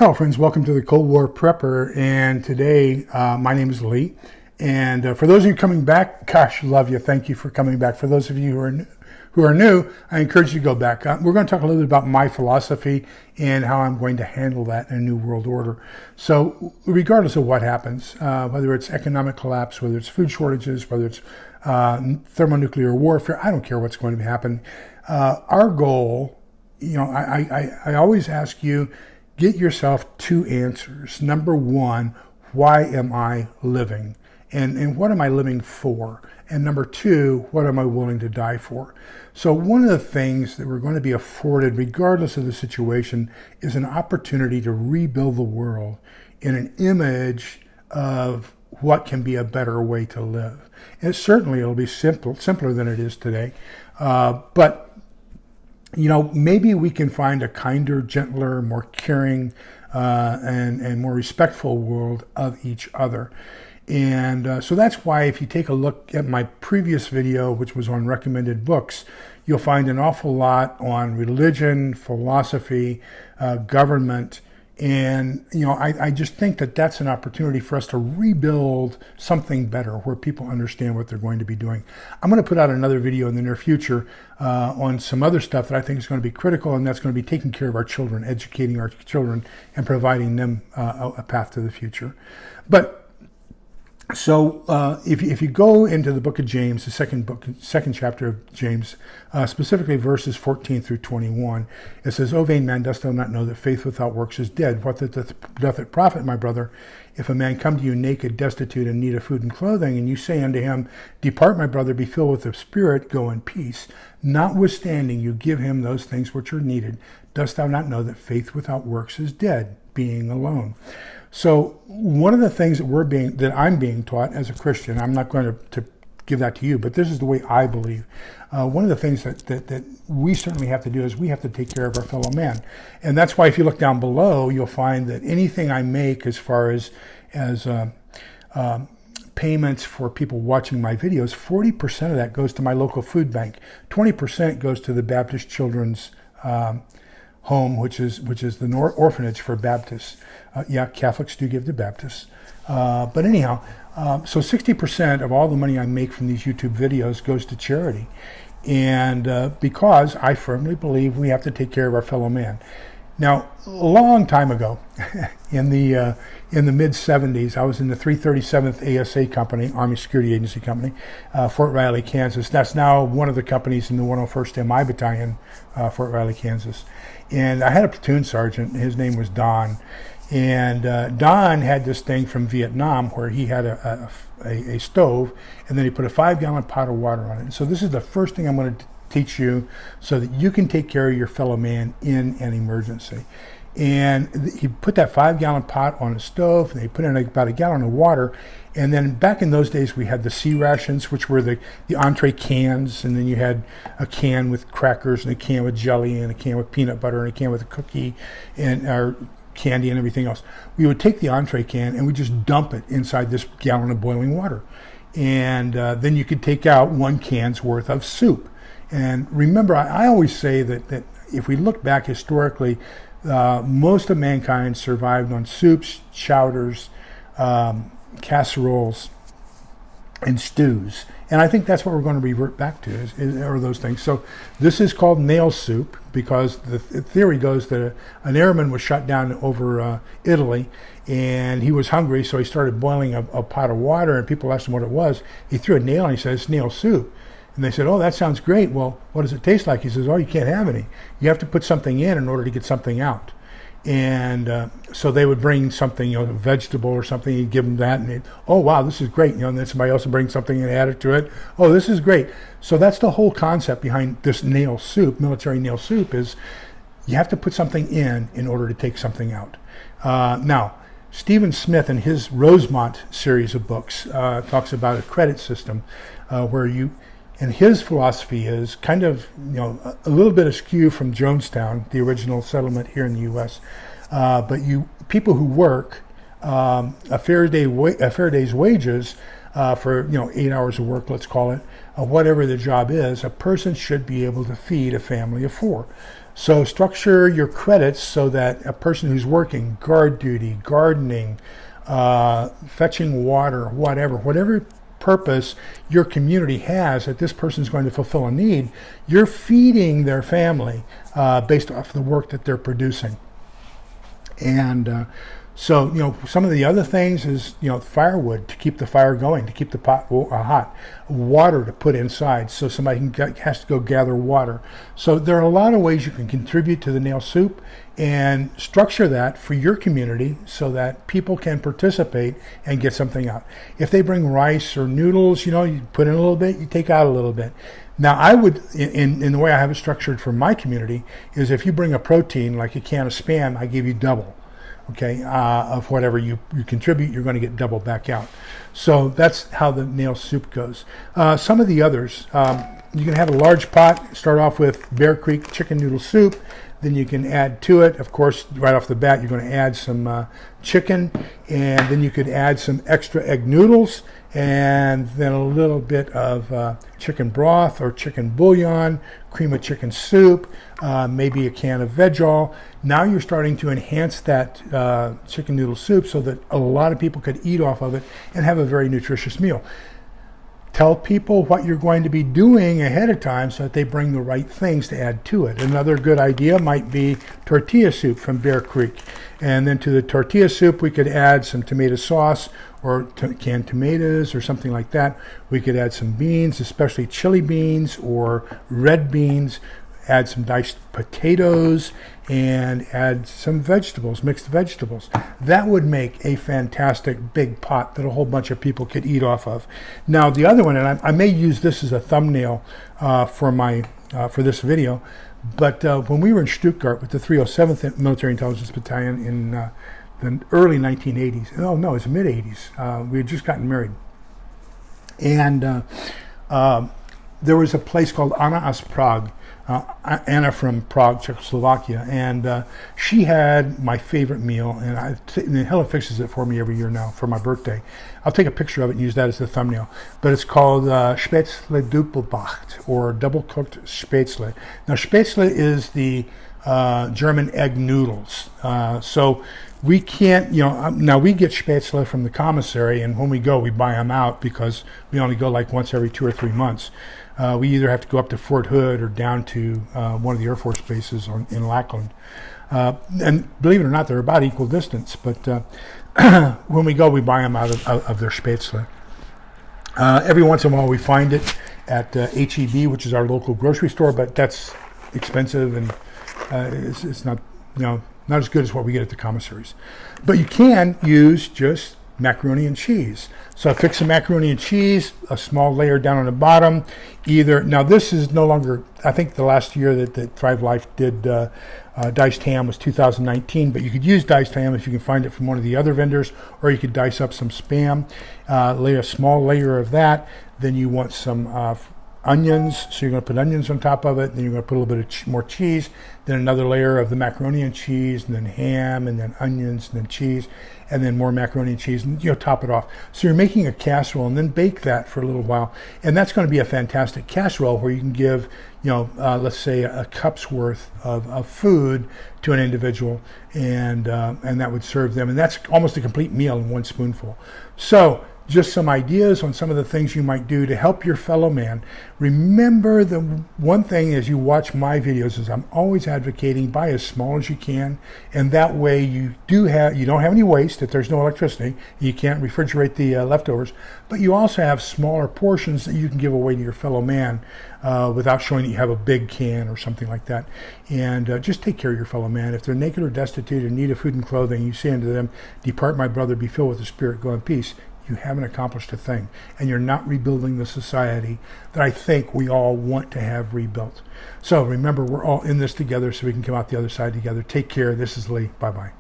Hello friends, welcome to the Cold War Prepper, and today my name is Lee, and for those of you coming back, gosh, love you, thank you for coming back. For those of you who are new, I encourage you to go back. We're going to talk a little bit about my philosophy and how I'm going to handle that in a new world order. So regardless of what happens, whether it's economic collapse, whether it's food shortages, whether it's thermonuclear warfare, I don't care what's going to happen. Our goal, I always ask you, get yourself two answers. Number one, why am I living? And what am I living for? And number two, what am I willing to die for? So one of the things that we're going to be afforded, regardless of the situation, is an opportunity to rebuild the world in an image of what can be a better way to live. And certainly it'll be simpler than it is today. But maybe we can find a kinder, gentler, more caring, and more respectful world of each other. And so that's why if you take a look at my previous video, which was on recommended books, you'll find an awful lot on religion, philosophy, government. And, I just think that that's an opportunity for us to rebuild something better where people understand what they're going to be doing. I'm going to put out another video in the near future on some other stuff that I think is going to be critical, and that's going to be taking care of our children, educating our children, and providing them a path to the future. So if you go into the book of James, the second chapter of James, specifically verses 14 through 21, it says, O vain man, dost thou not know that faith without works is dead? What doth it profit, my brother, if a man come to you naked, destitute, and need of food and clothing, and you say unto him, Depart, my brother, be filled with the Spirit, go in peace. Notwithstanding, you give him those things which are needed. Dost thou not know that faith without works is dead, being alone? So one of the things that I'm being taught as a Christian, I'm not going to give that to you, but this is the way I believe. One of the things that we certainly have to do is we have to take care of our fellow man. And that's why if you look down below, you'll find that anything I make as far as payments for people watching my videos, 40% of that goes to my local food bank. 20% goes to the Baptist Children's Home, which is the orphanage for Baptists. Catholics do give to Baptists. But anyhow, so 60% of all the money I make from these YouTube videos goes to charity. And because I firmly believe we have to take care of our fellow man. Now, a long time ago, in the mid-70s, I was in the 337th ASA company, Army Security Agency company, Fort Riley, Kansas. That's now one of the companies in the 101st MI Battalion, Fort Riley, Kansas. And I had a platoon sergeant. His name was Don. And Don had this thing from Vietnam where he had a stove, and then he put a 5-gallon pot of water on it. And so this is the first thing I'm going to teach you so that you can take care of your fellow man in an emergency. And he put that 5-gallon pot on a stove, and they put in about a gallon of water. And then back in those days, we had the C rations, which were the entree cans, and then you had a can with crackers, and a can with jelly, and a can with peanut butter, and a can with a cookie, and our candy and everything else. We would take the entree can and we just dump it inside this gallon of boiling water. And then you could take out 1 can's worth of soup. And remember, I always say that if we look back historically, most of mankind survived on soups, chowders, casseroles, and stews. And I think that's what we're going to revert back to, are those things. So this is called nail soup because the theory goes that an airman was shot down over Italy, and he was hungry, so he started boiling a pot of water, and people asked him what it was. He threw a nail, and he said, it's nail soup. And they said, oh, that sounds great. Well, what does it taste like? He says, oh, you can't have any. You have to put something in order to get something out. And so they would bring something, a vegetable or something, you'd give them that, and oh, wow, this is great. And then somebody else would bring something and add it to it. Oh, this is great. So that's the whole concept behind this nail soup, military nail soup, is you have to put something in order to take something out. Now, Stephen Smith in his Rosemont series of books talks about a credit system where and his philosophy is kind of, a little bit askew from Jonestown, the original settlement here in the U.S. But people who work a fair day's wages for 8 hours of work, let's call it, whatever the job is, a person should be able to feed a family of 4. So structure your credits so that a person who's working guard duty, gardening, fetching water, whatever purpose your community has that this person is going to fulfill a need, you're feeding their family based off the work that they're producing. And so, some of the other things is, firewood to keep the fire going, to keep the pot hot, water to put inside so somebody has to go gather water. So there are a lot of ways you can contribute to the nail soup and structure that for your community so that people can participate and get something out. If they bring rice or noodles, you put in a little bit, you take out a little bit. Now, I would, in the way I have it structured for my community, is if you bring a protein, like a can of Spam, I give you double. Okay, of whatever you contribute, you're going to get double back out. So that's how the nail soup goes. Some of the others, you can have a large pot, start off with Bear Creek chicken noodle soup. Then you can add to it, of course, right off the bat, you're going to add some chicken, and then you could add some extra egg noodles, and then a little bit of chicken broth or chicken bouillon, cream of chicken soup, maybe a can of veg-all. Now you're starting to enhance that chicken noodle soup so that a lot of people could eat off of it and have a very nutritious meal. Tell people what you're going to be doing ahead of time so that they bring the right things to add to it. Another good idea might be tortilla soup from Bear Creek. And then to the tortilla soup, we could add some tomato sauce or canned tomatoes or something like that. We could add some beans, especially chili beans or red beans, add some diced potatoes, and add some vegetables, mixed vegetables. That would make a fantastic big pot that a whole bunch of people could eat off of. Now, the other one, and I may use this as a thumbnail for this video, but when we were in Stuttgart with the 307th Military Intelligence Battalion in the early 1980s, oh no, it was the mid-80s, we had just gotten married. And there was a place called Anna Prague, Anna from Prague, Czechoslovakia, and she had my favorite meal, and Helen fixes it for me every year now for my birthday. I'll take a picture of it and use that as the thumbnail. But it's called Spaetzle Gebacht, or double-cooked Spaetzle. Now, Spaetzle is the German egg noodles. So we can't, now we get Spaetzle from the commissary, and when we go, we buy them out because we only go like once every 2 or 3 months. We either have to go up to Fort Hood or down to one of the Air Force bases in Lackland. And believe it or not, they're about equal distance, but when we go, we buy them out of their Spaetzle. Every once in a while, we find it at HEB, which is our local grocery store, but that's expensive and it's not, not as good as what we get at the commissaries. But you can use just macaroni and cheese. So fix some macaroni and cheese, a small layer down on the bottom. Now this is no longer, I think the last year that Thrive Life did diced ham was 2019, but you could use diced ham if you can find it from one of the other vendors, or you could dice up some Spam, lay a small layer of that. Then you want some onions, so you're going to put onions on top of it, then you're going to put a little bit of more cheese, then another layer of the macaroni and cheese, and then ham, and then onions, and then cheese, and then more macaroni and cheese, and top it off. So you're making a casserole, and then bake that for a little while, and that's going to be a fantastic casserole where you can give, let's say a cup's worth of food to an individual, and that would serve them, and that's almost a complete meal in one spoonful. So just some ideas on some of the things you might do to help your fellow man. Remember, the one thing as you watch my videos is I'm always advocating buy as small as you can, and that way you don't have any waste if there's no electricity. You can't refrigerate the leftovers, but you also have smaller portions that you can give away to your fellow man without showing that you have a big can or something like that. And just take care of your fellow man. If they're naked or destitute and need of food and clothing, you say unto them, "Depart, my brother, be filled with the Spirit, go in peace." You haven't accomplished a thing, and you're not rebuilding the society that I think we all want to have rebuilt. So remember, we're all in this together so we can come out the other side together. Take care. This is Lee. Bye-bye.